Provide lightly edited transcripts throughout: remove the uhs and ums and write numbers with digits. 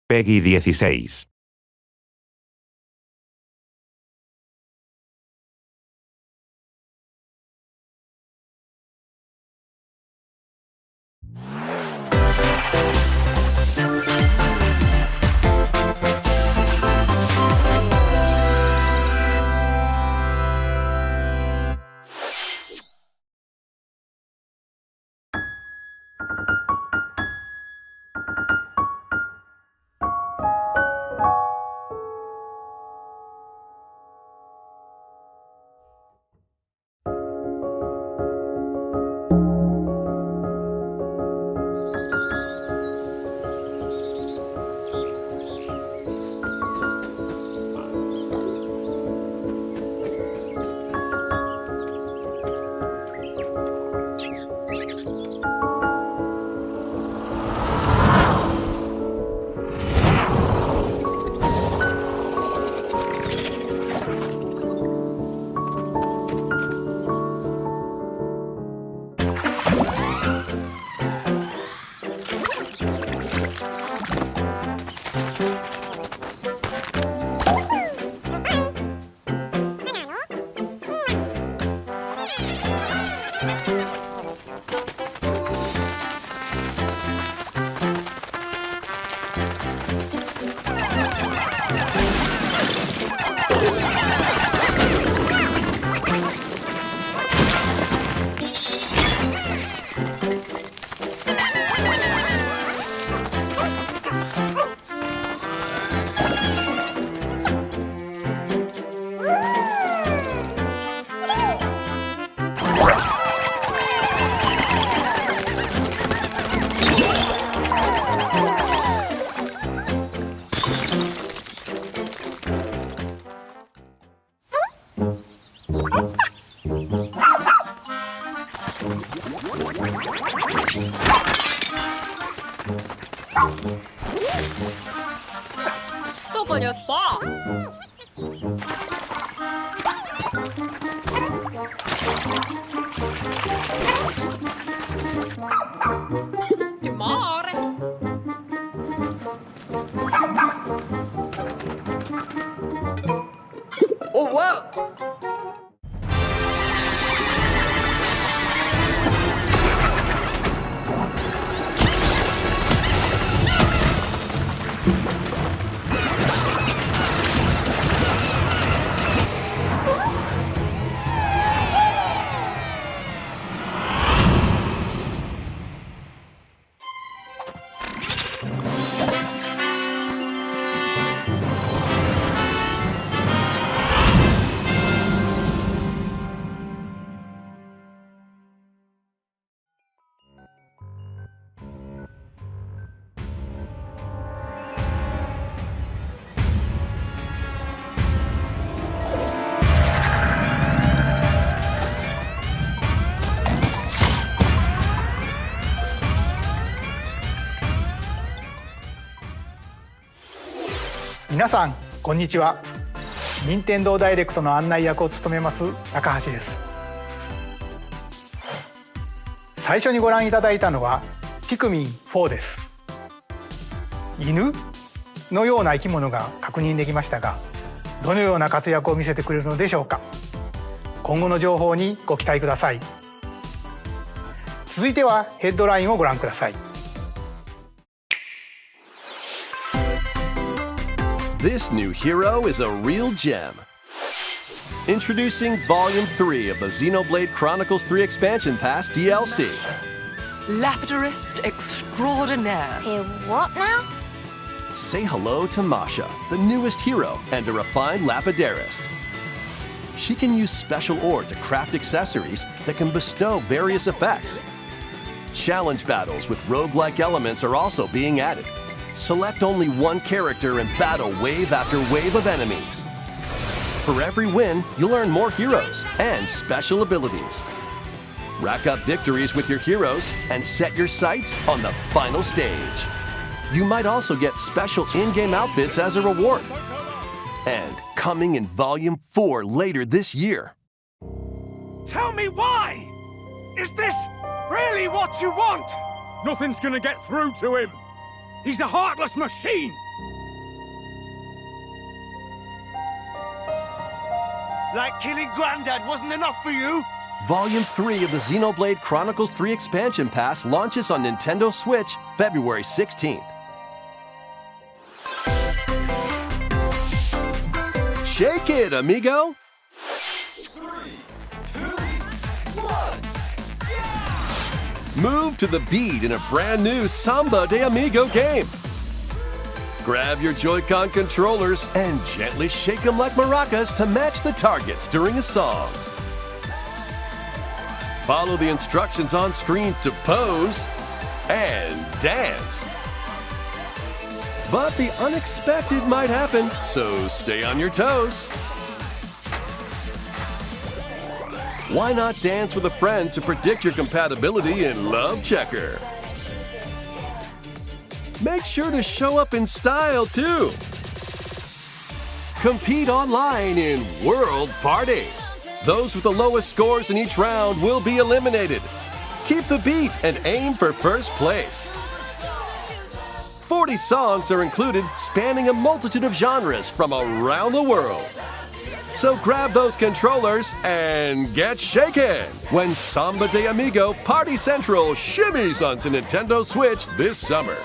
Peggy 16.皆さんこんにちは。任天堂ダイレクトの案内役を務めます高橋です。最初にご覧いただいたのはピクミン4です。犬のような生き物が確認できましたが、どのような活躍を見せてくれるのでしょうか。今後の情報にご期待ください。続いてはヘッドラインをご覧ください。This new hero is a real gem. Introducing Volume 3 of the Xenoblade Chronicles 3 Expansion Pass DLC. Lapidarist extraordinaire. Hey, what now? Say hello to Masha, the newest hero and a refined lapidarist. She can use special ore to craft accessories that can bestow various effects. Challenge battles with roguelike elements are also being added. Select only one character and battle wave after wave of enemies. For every win, you'll earn more heroes and special abilities. Rack up victories with your heroes and set your sights on the final stage. You might also get special in-game outfits as a reward. And coming in Volume 4 later this year. Tell me why! Is this really what you want? Nothing's gonna get through to him. He's a heartless machine! Like killing Granddad wasn't enough for you? Volume 3 of the Xenoblade Chronicles 3 expansion pass launches on Nintendo Switch February 16th. Shake it, amigo! 3, 2, 1. Move to the beat in a brand new Samba de Amigo game. Grab your Joy-Con controllers and gently shake them like maracas to match the targets during a song. Follow the instructions on screen to pose and dance. But the unexpected might happen, so stay on your toes. Why not dance with a friend to predict your compatibility in Love Checker? Make sure to show up in style, too. Compete online in World Party. Those with the lowest scores in each round will be eliminated. Keep the beat and aim for first place. 40 songs are included, spanning a multitude of genres from around the world. So grab those controllers and get shaken when Samba de Amigo Party Central shimmies onto Nintendo Switch this summer.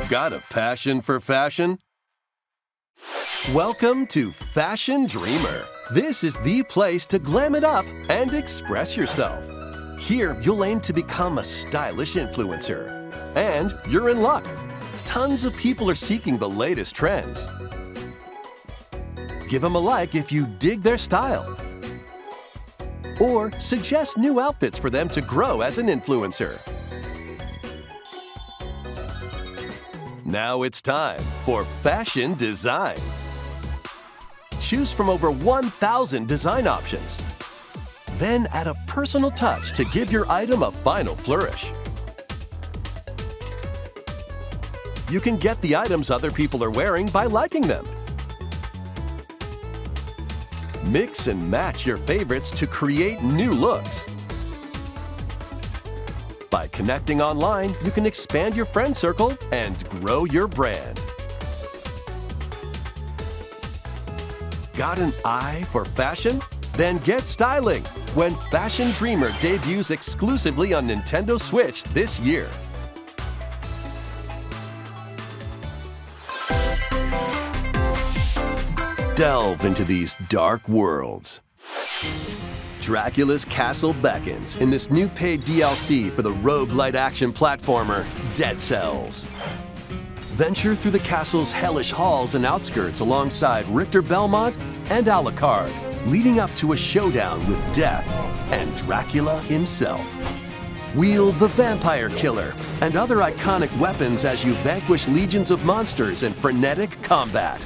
Got a passion for fashion? Welcome to Fashion Dreamer. This is the place to glam it up and express yourself. Here, you'll aim to become a stylish influencer. And you're in luck. Tons of people are seeking the latest trends. Give them a like if you dig their style. Or suggest new outfits for them to grow as an influencer. Now it's time for fashion design. Choose from over 1,000 design options. Then add a personal touch to give your item a final flourish. You can get the items other people are wearing by liking them. Mix and match your favorites to create new looks. By connecting online, you can expand your friend circle and grow your brand. Got an eye for fashion? Then get styling when Fashion Dreamer debuts exclusively on Nintendo Switch this year. Delve into these dark worlds. Dracula's castle beckons in this new paid DLC for the roguelite action platformer Dead Cells. Venture through the castle's hellish halls and outskirts alongside Richter Belmont and Alucard, leading up to a showdown with Death and Dracula himself. Wield the Vampire Killer and other iconic weapons as you vanquish legions of monsters in frenetic combat.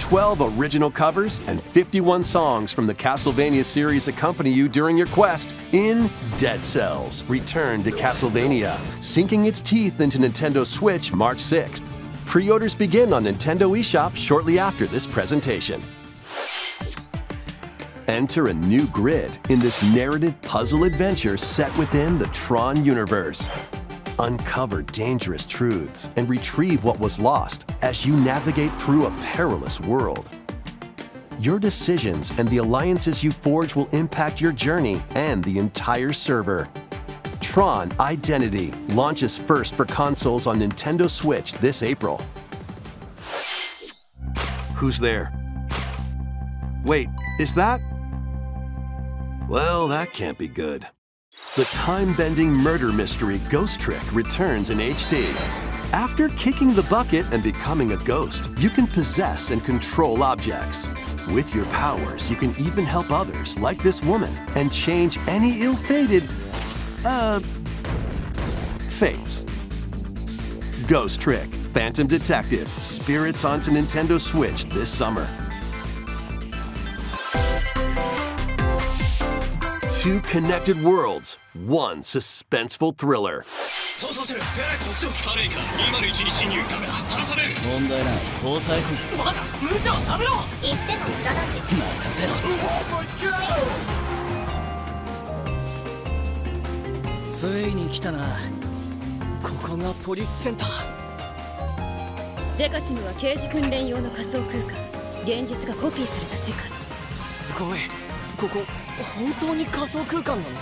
12 original covers and 51 songs from the Castlevania series accompany you during your quest in Dead Cells: Return to Castlevania, sinking its teeth into Nintendo Switch March 6th. Pre-orders begin on Nintendo eShop shortly after this presentation. Enter a new grid in this narrative puzzle adventure set within the TRON universe. Uncover dangerous truths and retrieve what was lost as you navigate through a perilous world. Your decisions and the alliances you forge will impact your journey and the entire server. TRON Identity launches first for consoles on Nintendo Switch this April. Who's there? Wait, is that? Well, that can't be good. The time-bending murder mystery Ghost Trick returns in HD. After kicking the bucket and becoming a ghost, you can possess and control objects. With your powers, you can even help others, like this woman, and change any ill-fated, fates. Ghost Trick, Phantom Detective, spirits onto Nintendo Switch this summer. 2 connected worlds, 1 suspenseful thriller. 問題ない交際費まだ無茶は食べろ言っても無駄だし任せろついに来たなここがポリスセンターデカシムは刑事訓練用の仮想空間、現実がコピーされた世界。すごい。ここ本当に仮想空間なの？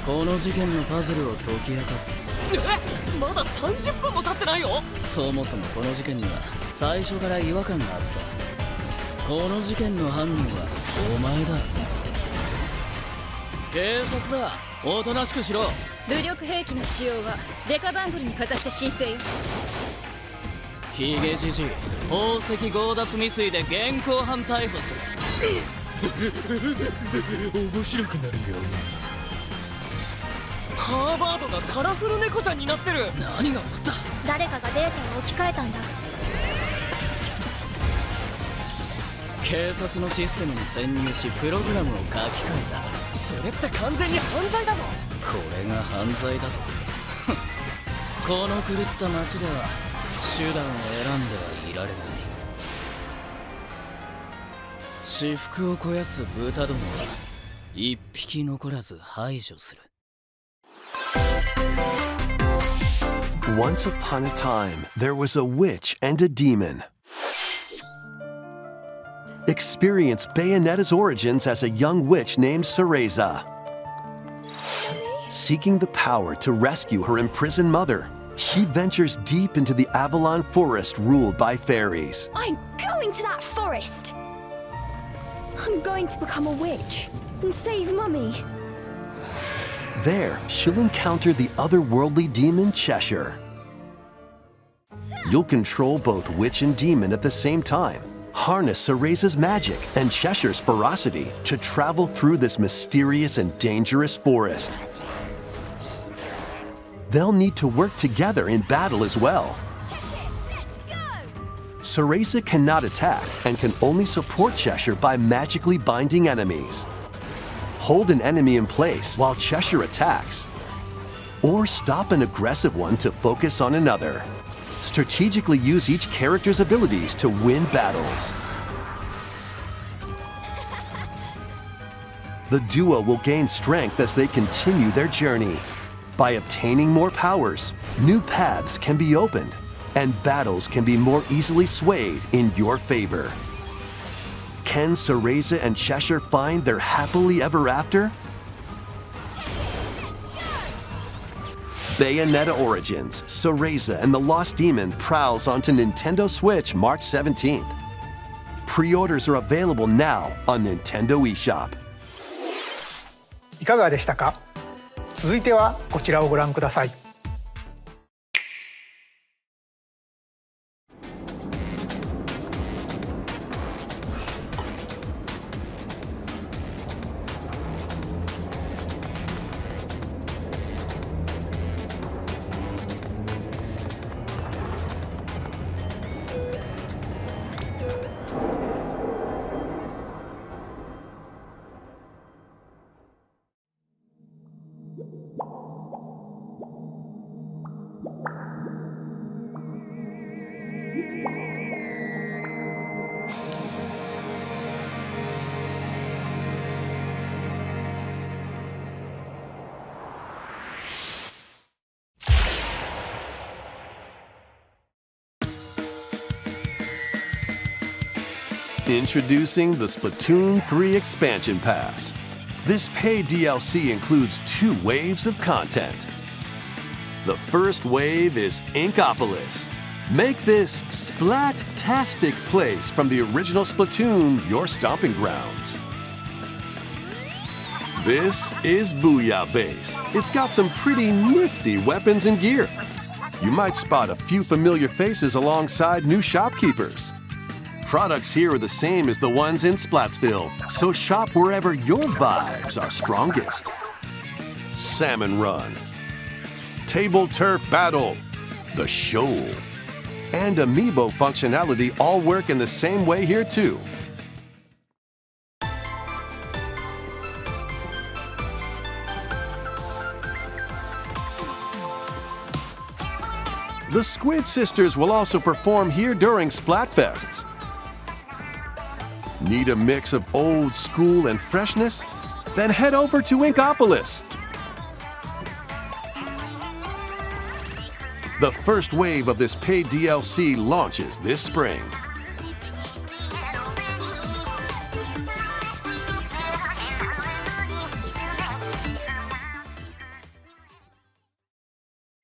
この事件のパズルを解き明かす。まだ30分も経ってないよ。そもそもこの事件には最初から違和感があった。この事件の犯人はお前だ。警察だ。おとなしくしろ。武力兵器の使用はデカバングルにかざして申請よ。ヒゲじじい、宝石強奪未遂で現行犯逮捕する。面白くなるよ。ハーバードがカラフル猫ちゃんになってる。何が起こった？誰かがデータを置き換えたんだ。警察のシステムに潜入しプログラムを書き換えた。それって完全に犯罪だぞ。これが犯罪だと？この狂った街では手段を選んではいられない。私腹を肥やす豚どもは一匹残らず排除する。Once upon a time, there was a witch and a demon. Experience Bayonetta's origins as a young witch named Cereza. Seeking the power to rescue her imprisoned mother, she ventures deep into the Avalon forest ruled by fairies. I'm going to that forest. I'm going to become a witch and save Mummy. There, she'll encounter the otherworldly demon Cheshire. You'll control both witch and demon at the same time. Harness Cereza's magic and Cheshire's ferocity to travel through this mysterious and dangerous forest. They'll need to work together in battle as well. Cereza cannot attack and can only support Cheshire by magically binding enemies. Hold an enemy in place while Cheshire attacks, or stop an aggressive one to focus on another. Strategically use each character's abilities to win battles. The duo will gain strength as they continue their journey. By obtaining more powers, new paths can be opened, and battles can be more easily swayed in your favor. Can Cereza and Cheshire find their happily ever after? Bayonetta Origins, Cereza and the Lost Demon prowls onto Nintendo Switch March 17th. Pre-orders are available now on Nintendo eShop. いかがでしたか？続いてはこちらをご覧ください。Introducing the Splatoon 3 Expansion Pass. This paid DLC includes 2 waves of content. The first wave is Inkopolis. Make this splat-tastic place from the original Splatoon your stomping grounds. This is Booyah Base. It's got some pretty nifty weapons and gear. You might spot a few familiar faces alongside new shopkeepers. Products here are the same as the ones in Splatsville, so shop wherever your vibes are strongest. Salmon Run, Table Turf Battle, The Shoal, and Amiibo functionality all work in the same way here too. The Squid Sisters will also perform here during Splatfests. Need a mix of old school and freshness? Then head over to Inkopolis. The first wave of this paid DLC launches this spring.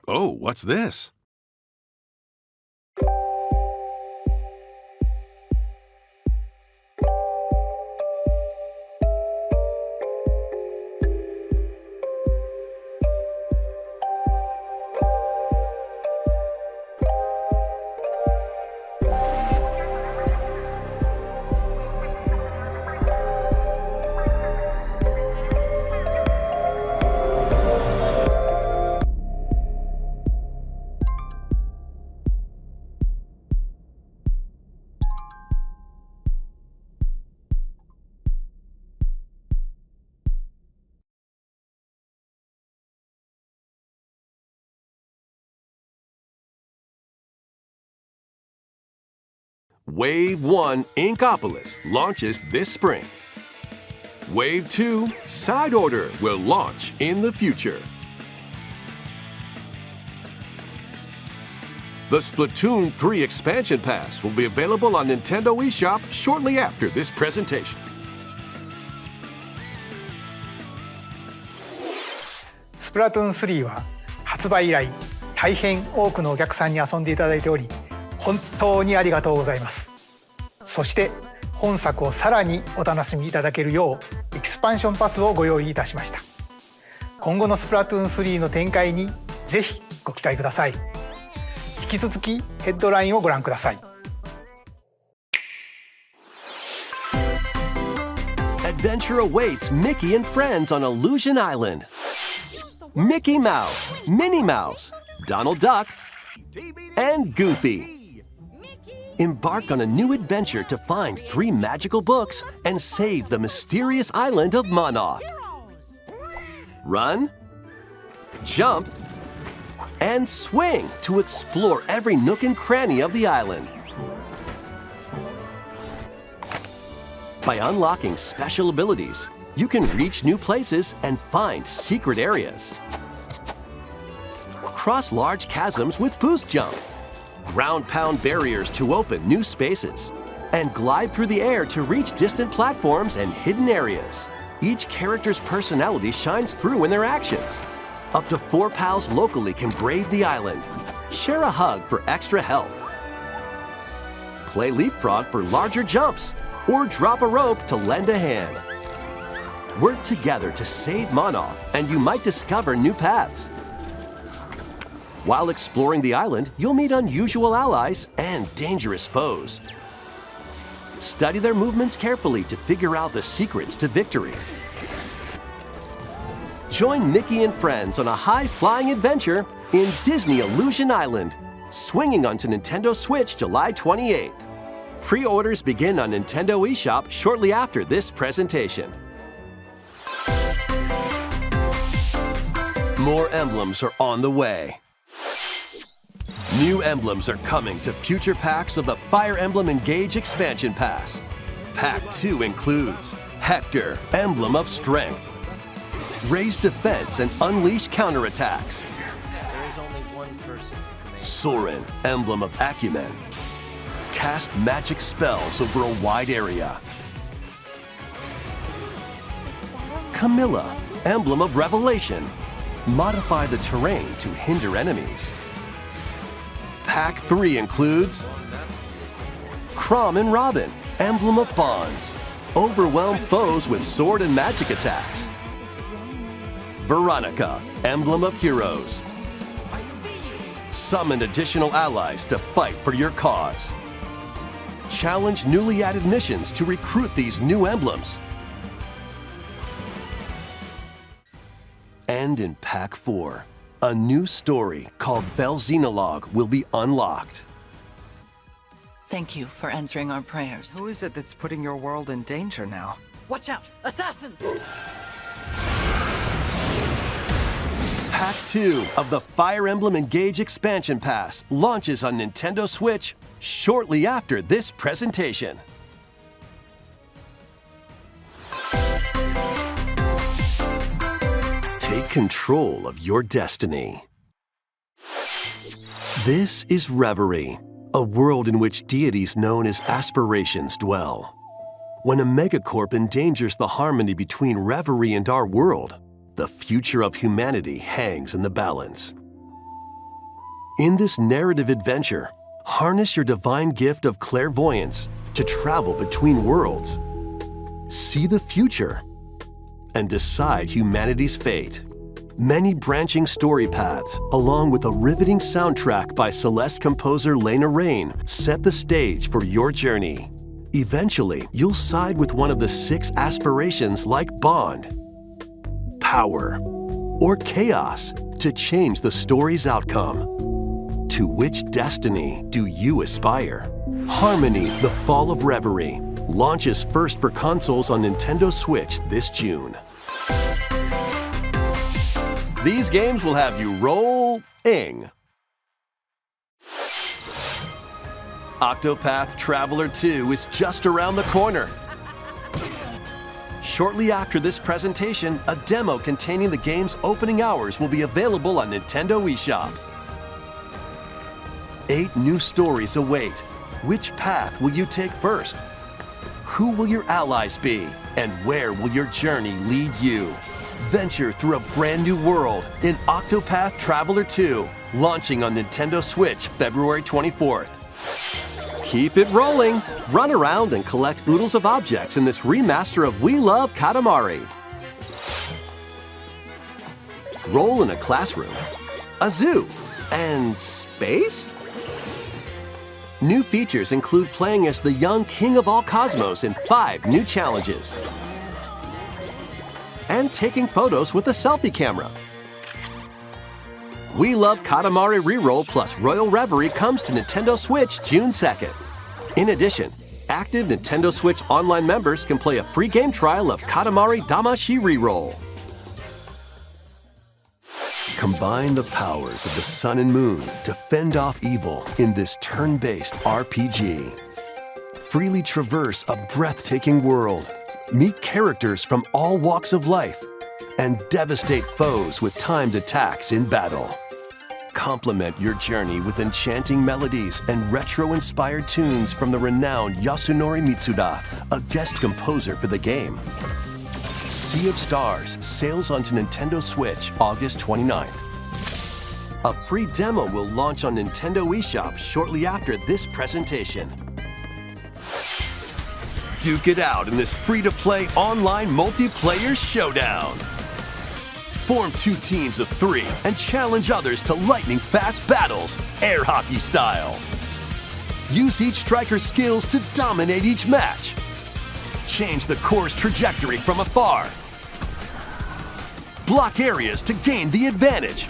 Oh, what's this? Wave 1 DECAPOLICE launches this spring. Wave 2 Side Order will launch in the future. The Splatoon 3 expansion pass will be available on Nintendo eShop shortly after this presentation. Splatoon 3は発売以来大変多くのお客さんに遊んでいただいており本当にありがとうございます。そして本作をさらにお楽しみいただけるようエキスパンションパスをご用意いたしました。今後のスプラトゥーン3の展開にぜひご期待ください。引き続きヘッドラインをご覧ください。Adventure awaits Mickey and friends on Illusion Island. Mickey Mouse, Minnie Mouse, Donald Duck, and Goofy. Embark on a new adventure to find 3 magical books and save the mysterious island of Monoth. Run, jump, and swing to explore every nook and cranny of the island. By unlocking special abilities, you can reach new places and find secret areas. Cross large chasms with boost jump. Ground-pound barriers to open new spaces, and glide through the air to reach distant platforms and hidden areas. Each character's personality shines through in their actions. Up to 4 pals locally can brave the island. Share a hug for extra health. Play leapfrog for larger jumps, or drop a rope to lend a hand. Work together to save Monoth, and you might discover new paths. While exploring the island, you'll meet unusual allies and dangerous foes. Study their movements carefully to figure out the secrets to victory. Join Mickey and friends on a high-flying adventure in Disney Illusion Island, swinging onto Nintendo Switch July 28th. Pre-orders begin on Nintendo eShop shortly after this presentation. More emblems are on the way. New emblems are coming to future packs of the Fire Emblem Engage expansion pass. Pack 2 includes Hector, Emblem of Strength, Raise Defense and Unleash Counterattacks, Soren, Emblem of Acumen, Cast magic spells over a wide area, Camilla, Emblem of Revelation, modify the terrain to hinder enemies. Pack 3 includes Chrom and Robin, Emblem of Bonds, overwhelm foes with sword and magic attacks. Veronica, Emblem of Heroes, summon additional allies to fight for your cause. Challenge newly added missions to recruit these new emblems. And in Pack 4, a new story called Vel'Xenologue will be unlocked. Thank you for answering our prayers. Who is it that's putting your world in danger now? Watch out! Assassins! Pack 2 of the Fire Emblem Engage expansion pass launches on Nintendo Switch shortly after this presentation. Take control of your destiny. This is Reverie, a world in which deities known as aspirations dwell. When a megacorp endangers the harmony between Reverie and our world, the future of humanity hangs in the balance. In this narrative adventure, harness your divine gift of clairvoyance to travel between worlds, see the future, and decide humanity's fate. Many branching story paths, along with a riveting soundtrack by Celeste composer Lena Raine, set the stage for your journey. Eventually, you'll side with one of the 6 aspirations like Bond, Power, or Chaos to change the story's outcome. To which destiny do you aspire? Harmony: The Fall of Reverie launches first for consoles on Nintendo Switch this June. These games will have you roll-ing. Octopath Traveler 2 is just around the corner. Shortly after this presentation, a demo containing the game's opening hours will be available on Nintendo eShop. 8 new stories await. Which path will you take first? Who will your allies be? And where will your journey lead you? Venture through a brand new world in Octopath Traveler 2, launching on Nintendo Switch February 24th. Keep it rolling! Run around and collect oodles of objects in this remaster of We Love Katamari. Roll in a classroom, a zoo, and space? New features include playing as the young king of all cosmos in 5 new challenges, and taking photos with a selfie camera. We Love Katamari REROLL plus Royal Reverie comes to Nintendo Switch June 2nd. In addition, active Nintendo Switch Online members can play a free game trial of Katamari Damacy REROLL. Combine the powers of the sun and moon to fend off evil in this turn-based RPG. Freely traverse a breathtaking world, meet characters from all walks of life, and devastate foes with timed attacks in battle. Complement your journey with enchanting melodies and retro-inspired tunes from the renowned Yasunori Mitsuda, a guest composer for the game. Sea of Stars sails onto Nintendo Switch August 29th. A free demo will launch on Nintendo eShop shortly after this presentation. Duke it out in this free-to-play online multiplayer showdown. Form 2 teams of 3 and challenge others to lightning-fast battles, air hockey style. Use each striker's skills to dominate each match. Change the course trajectory from afar. Block areas to gain the advantage.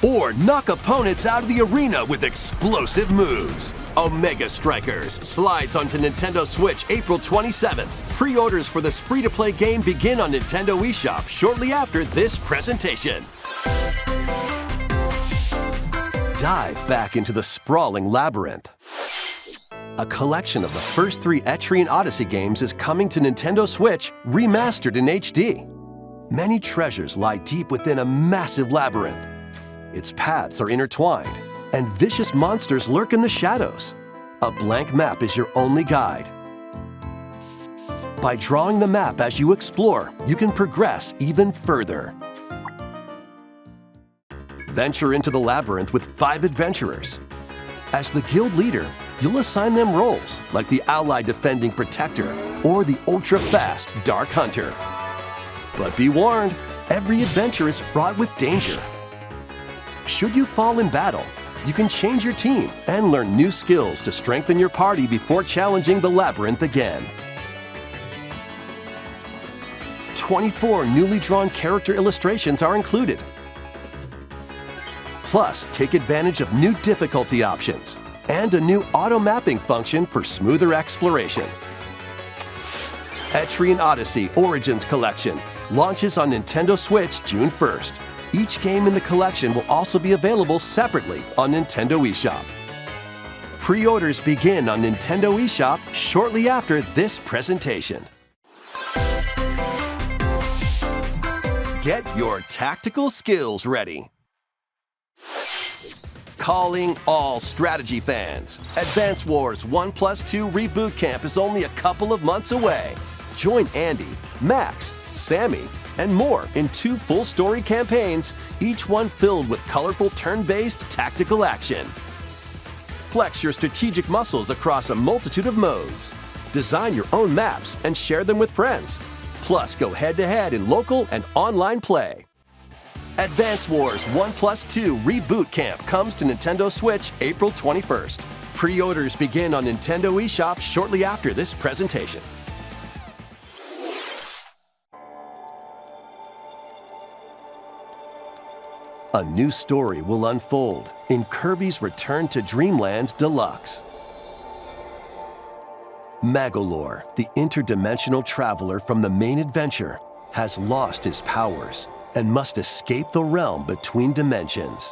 Or knock opponents out of the arena with explosive moves. Omega Strikers slides onto Nintendo Switch April 27th. Pre-orders for this free-to-play game begin on Nintendo eShop shortly after this presentation. Dive back into the sprawling labyrinth. A collection of the first 3 Etrian Odyssey games is coming to Nintendo Switch, remastered in HD. Many treasures lie deep within a massive labyrinth. Its paths are intertwined, and vicious monsters lurk in the shadows. A blank map is your only guide. By drawing the map as you explore, you can progress even further. Venture into the labyrinth with 5 adventurers. As the guild leader, you'll assign them roles like the ally defending protector or the ultra-fast dark hunter. But be warned, every adventure is fraught with danger. Should you fall in battle, you can change your team and learn new skills to strengthen your party before challenging the labyrinth again. 24 newly drawn character illustrations are included. Plus, take advantage of new difficulty options and a new auto-mapping function for smoother exploration. Etrian Odyssey Origins Collection launches on Nintendo Switch June 1st. Each game in the collection will also be available separately on Nintendo eShop. Pre-orders begin on Nintendo eShop shortly after this presentation. Get your tactical skills ready. Calling all strategy fans. Advance Wars 1+2 Reboot Camp is only a couple of months away. Join Andy, Max, Sammy, and more in 2 full-story campaigns, each one filled with colorful turn-based tactical action. Flex your strategic muscles across a multitude of modes. Design your own maps and share them with friends. Plus, go head-to-head in local and online play. Advance Wars 1+2 Reboot Camp comes to Nintendo Switch April 21st. Pre-orders begin on Nintendo eShop shortly after this presentation. A new story will unfold in Kirby's Return to Dreamland Deluxe. Magolor, the interdimensional traveler from the main adventure, has lost his powers and must escape the realm between dimensions.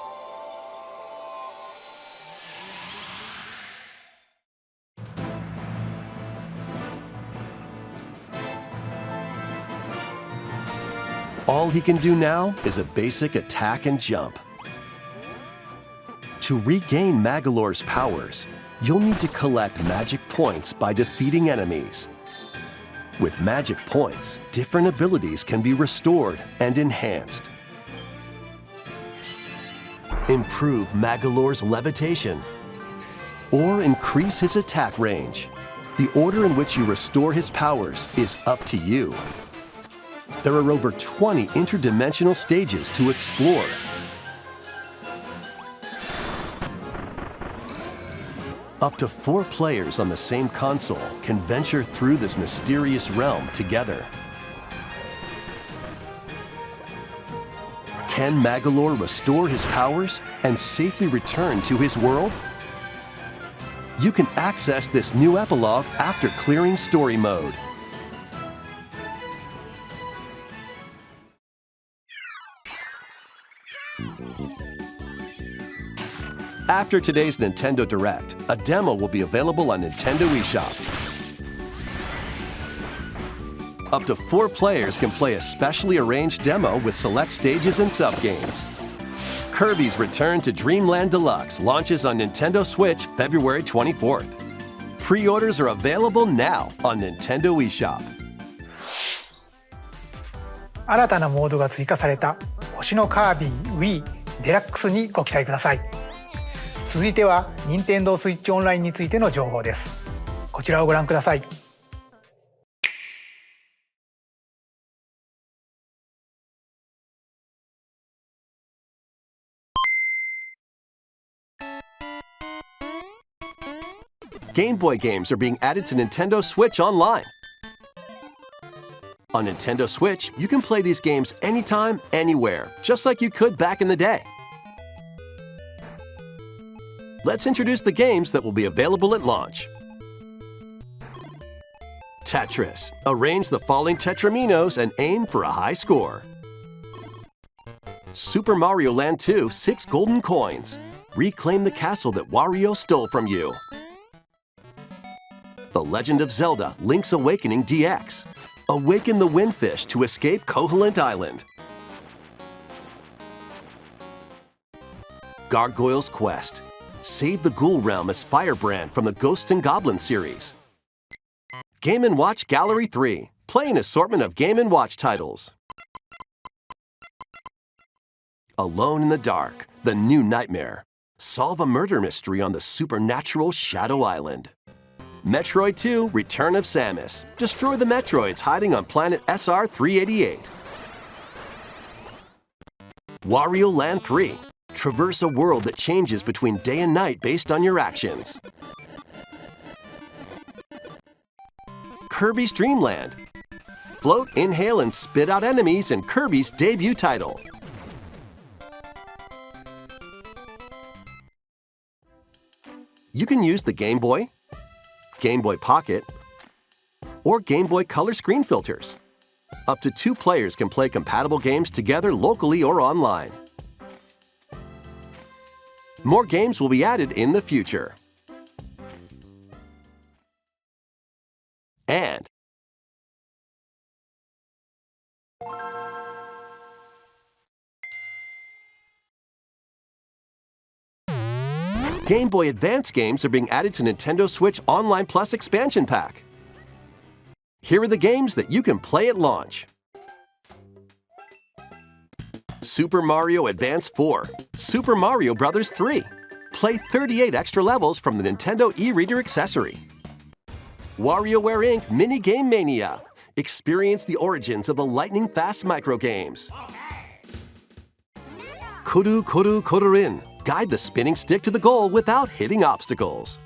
All he can do now is a basic attack and jump. To regain Magolor's powers, you'll need to collect magic points by defeating enemies. With magic points, different abilities can be restored and enhanced. Improve Magolor's levitation, or increase his attack range. The order in which you restore his powers is up to you. There are over 20 interdimensional stages to explore. Up to 4 players on the same console can venture through this mysterious realm together. Can Magolor restore his powers and safely return to his world? You can access this new epilogue after clearing story mode. After today's Nintendo Direct, a demo will be available on Nintendo eShop. Up to 4 players can play a specially arranged demo with select stages and sub-games. Kirby's Return to Dreamland Deluxe launches on Nintendo Switch February 24th. Pre-orders are available now on Nintendo eShop. 新たなモードが追加された星のカービィ Wii デラックスにご期待ください。続いては任天堂スイッチオンラインについての情報です。こちらをご覧ください。Game Boy games are being added to Nintendo Switch Online. On Nintendo Switch, you can play these games anytime, anywhere, just like you could back in the day. Let's introduce the games that will be available at launch. Tetris. Arrange the falling tetraminos and aim for a high score. Super Mario Land 2 6 golden coins. Reclaim the castle that Wario stole from you. The Legend of Zelda Link's Awakening DX. Awaken the Windfish to escape Koholint Island. Gargoyle's Quest. Save the Ghoul Realm as Firebrand from the Ghosts and Goblins series. Game & Watch Gallery 3. Play an assortment of Game & Watch titles. Alone in the Dark, The New Nightmare. Solve a murder mystery on the supernatural Shadow Island. Metroid 2 Return of Samus. Destroy the Metroids hiding on planet SR-388. Wario Land 3. Traverse a world that changes between day and night based on your actions. Kirby's Dream Land. Float, inhale, and spit out enemies in Kirby's debut title. You can use the Game Boy, Game Boy Pocket, or Game Boy Color screen filters. Up to 2 players can play compatible games together locally or online. More games will be added in the future. And Game Boy Advance games are being added to Nintendo Switch Online Plus expansion pack. Here are the games that you can play at launch. Super Mario Advance 4, Super Mario Bros. 3. Play 38 extra levels from the Nintendo e-reader accessory. WarioWare Inc. Mini Game Mania. Experience the origins of the lightning-fast microgames. Kuru Kuru Korurin. Guide the spinning stick to the goal without hitting obstacles.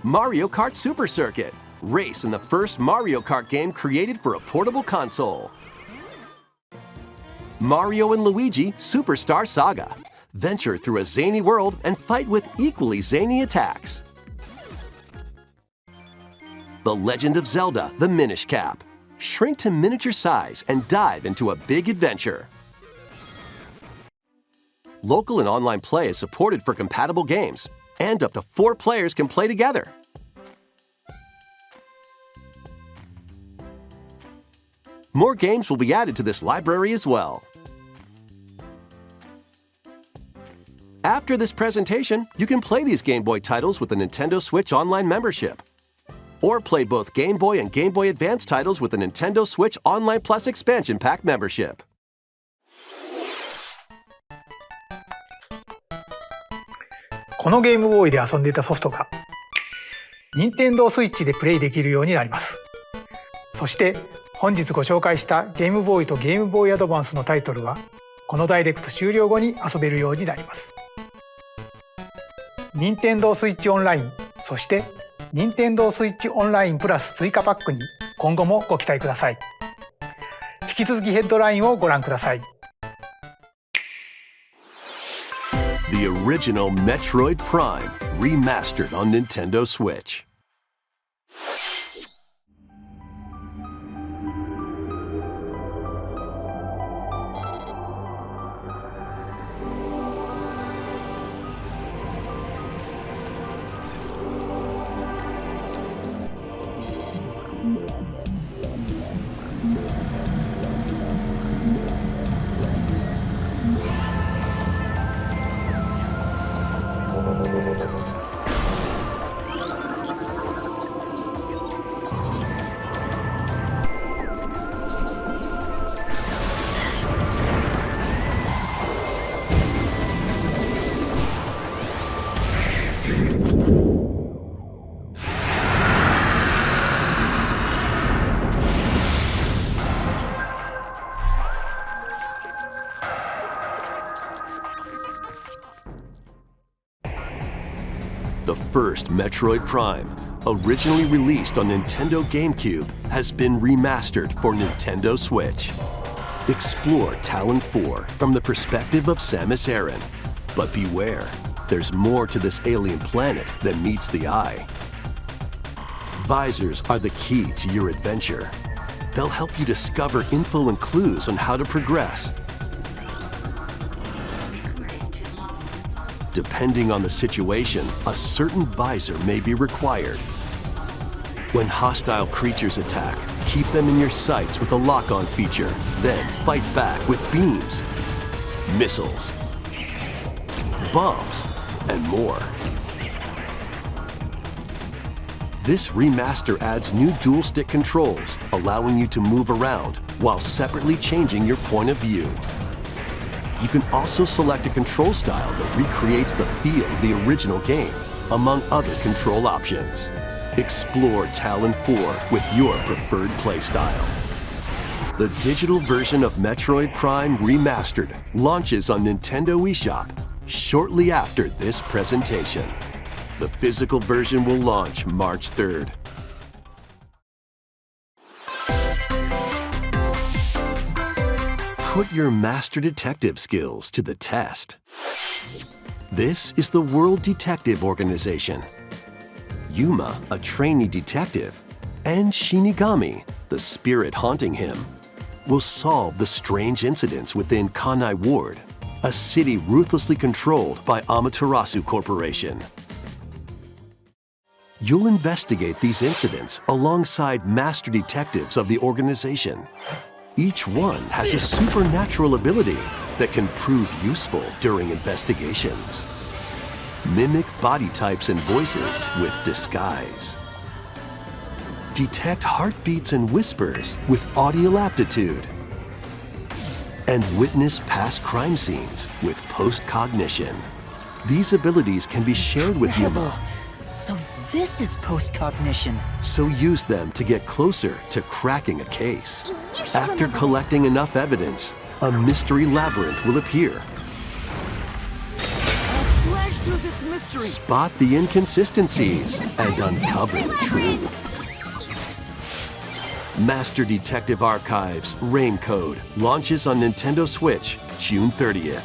Mario Kart Super Circuit. Race in the first Mario Kart game created for a portable console. Mario and Luigi Superstar Saga. Venture through a zany world and fight with equally zany attacks. The Legend of Zelda: The Minish Cap. Shrink to miniature size and dive into a big adventure. Local and online play is supported for compatible games, and up to 4 players can play together. More games will be added to this library as well. After this presentation, you can play these Game Boy titles with the Nintendo Switch Online membership. Or play both Game Boy and Game Boy Advance titles with the Nintendo Switch Online Plus expansion pack membership. このゲームボーイで遊んでいたソフトが任天堂スイッチでプレイできるようになります。そして本日ご紹介したゲームボーイとゲームボーイアドバンスのタイトルはこのダイレクト終了後に遊べるようになります。任天堂スイッチオンライン、そして任天堂スイッチオンラインプラス追加パックに今後もご期待ください。引き続きヘッドラインをご覧ください。The original Metroid Prime, remastered on Nintendo Switch. The first Metroid Prime, originally released on Nintendo GameCube, has been remastered for Nintendo Switch. Explore Talon 4 from the perspective of Samus Aran. But beware, there's more to this alien planet than meets the eye. Visors are the key to your adventure. They'll help you discover info and clues on how to progress. Depending on the situation, a certain visor may be required. When hostile creatures attack, keep them in your sights with the lock-on feature, then fight back with beams, missiles, bombs, and more. This remaster adds new dual-stick controls, allowing you to move around while separately changing your point of view. You can also select a control style that recreates the feel of the original game, among other control options. Explore Talon 4 with your preferred playstyle. The digital version of Metroid Prime Remastered launches on Nintendo eShop shortly after this presentation. The physical version will launch March 3rd. Put your master detective skills to the test. This is the World Detective Organization. Yuma, a trainee detective, and Shinigami, the spirit haunting him, will solve the strange incidents within Kanai Ward, a city ruthlessly controlled by Amaterasu Corporation. You'll investigate these incidents alongside master detectives of the organization. Each one has a supernatural ability that can prove useful during investigations. Mimic body types and voices with disguise. Detect heartbeats and whispers with audio aptitude. And witness past crime scenes with post-cognition. These abilities can be shared with Yuma. So this is post-cognition. So use them to get closer to cracking a case. After collecting enough evidence, a mystery labyrinth will appear. Slash through this mystery. Spot the inconsistencies and uncover the truth. Master Detective Archives Rain Code launches on Nintendo Switch June 30th.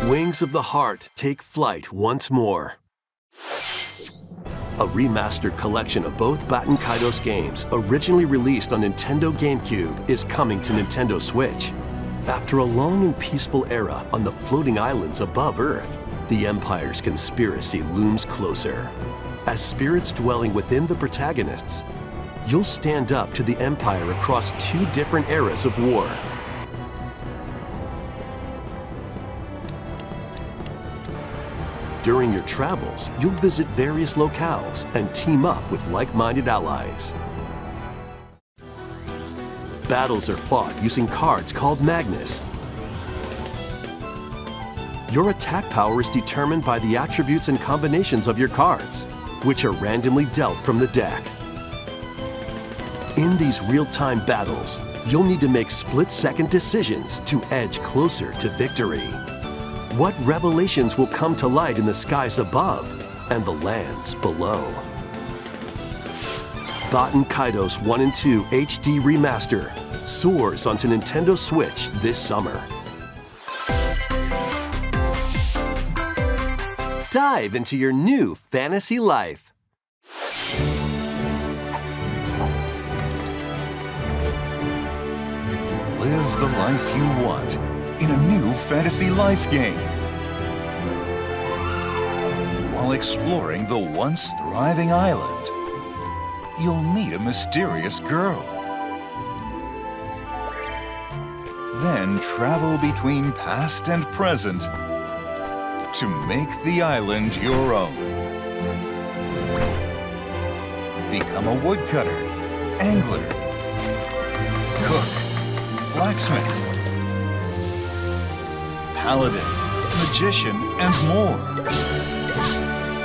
Wings of the Heart take flight once more. A remastered collection of both Baten Kaitos games originally released on Nintendo GameCube is coming to Nintendo Switch. After a long and peaceful era on the floating islands above Earth, the Empire's conspiracy looms closer. As spirits dwelling within the protagonists, you'll stand up to the Empire across two different eras of war. During your travels, you'll visit various locales and team up with like-minded allies. Battles are fought using cards called Magnus. Your attack power is determined by the attributes and combinations of your cards, which are randomly dealt from the deck. In these real-time battles, you'll need to make split-second decisions to edge closer to victory. What revelations will come to light in the skies above and the lands below? Baten Kaitos 1 and 2 HD Remaster soars onto Nintendo Switch this summer. Dive into your new fantasy life. Live the life you want in a new fantasy life game. While exploring the once thriving island, you'll meet a mysterious girl. Then travel between past and present to make the island your own. Become a woodcutter, angler, cook, blacksmith, paladin, magician, and more.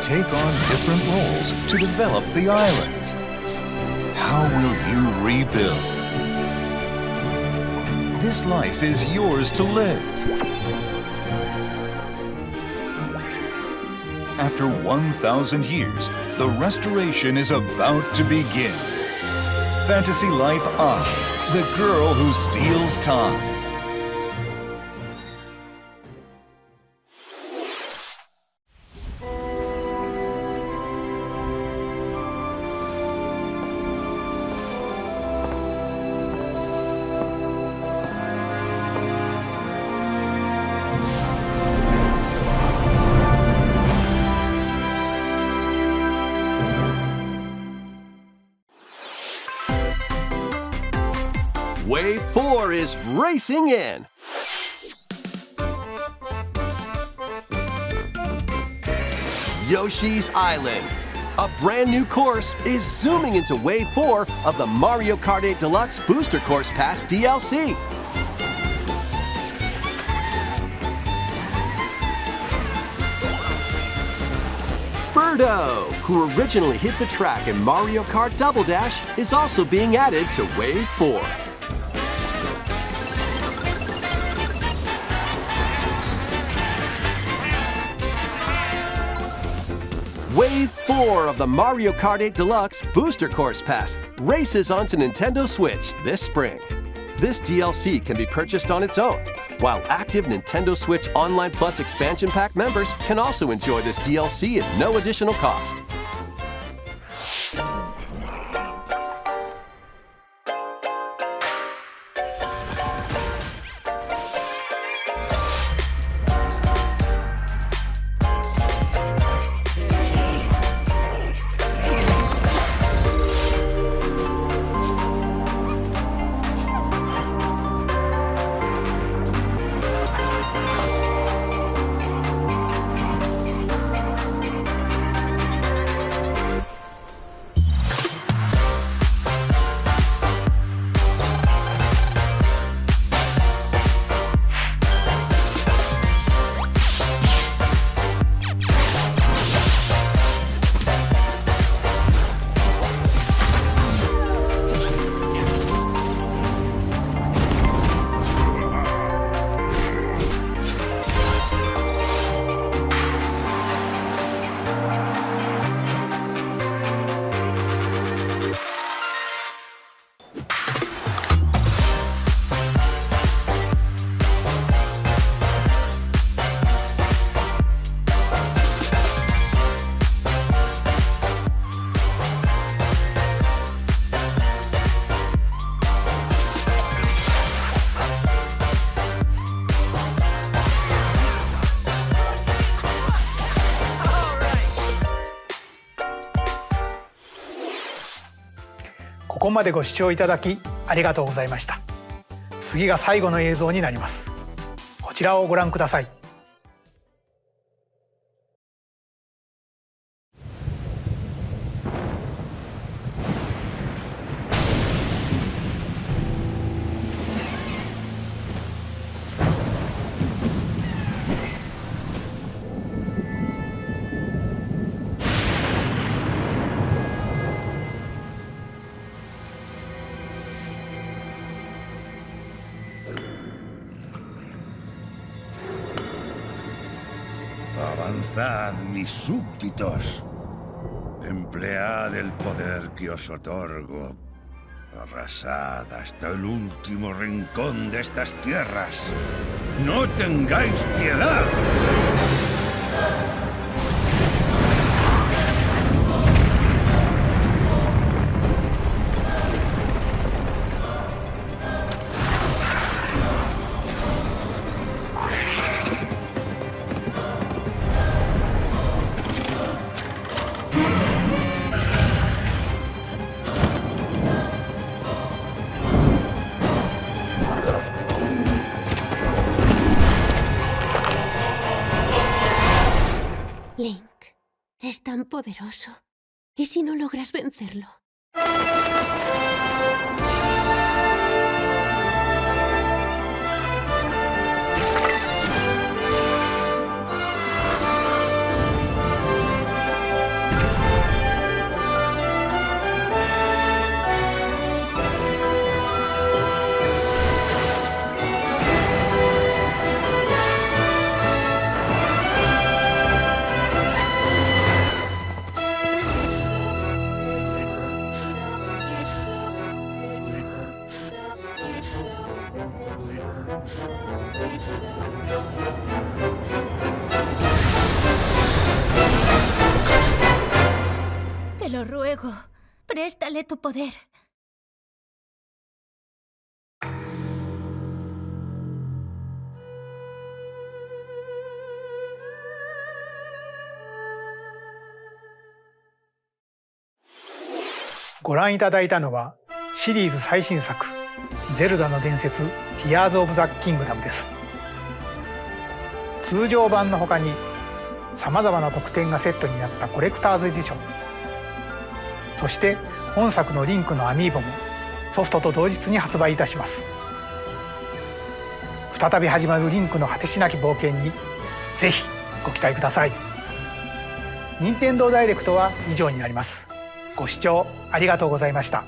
Take on different roles to develop the island. How will you rebuild? This life is yours to live. After 1,000 years, the restoration is about to begin. Fantasy Life I, the girl who steals time. Wave 4 is racing in. Yoshi's Island. A brand new course is zooming into Wave 4 of the Mario Kart 8 Deluxe Booster Course Pass DLC. Birdo, who originally hit the track in Mario Kart Double Dash, is also being added to Wave 4. Wave 4 of the Mario Kart 8 Deluxe Booster Course Pass races onto Nintendo Switch this spring. This DLC can be purchased on its own, while active Nintendo Switch Online Plus Expansion Pack members can also enjoy this DLC at no additional cost. ここまでご視聴いただきありがとうございました。次が最後の映像になります。こちらをご覧ください。Avanzad, mis súbditos. Emplead el poder que os otorgo. Arrasad hasta el último rincón de estas tierras. ¡No tengáis piedad! Link, es tan poderoso. ¿Y si no logras vencerlo? Te lo ruego, préstale tu poder.「ご覧いただいたのはシリーズ最新作「ゼルダの伝説ティアーズ・オブ・ザ・キングダム」です。通常版のほかにさまざまな特典がセットになったコレクターズエディション、そして本作のリンクのアミーボもソフトと同日に発売いたします。再び始まるリンクの果てしなき冒険にぜひご期待ください。任天堂ダイレクトは以上になります。ご視聴ありがとうございました。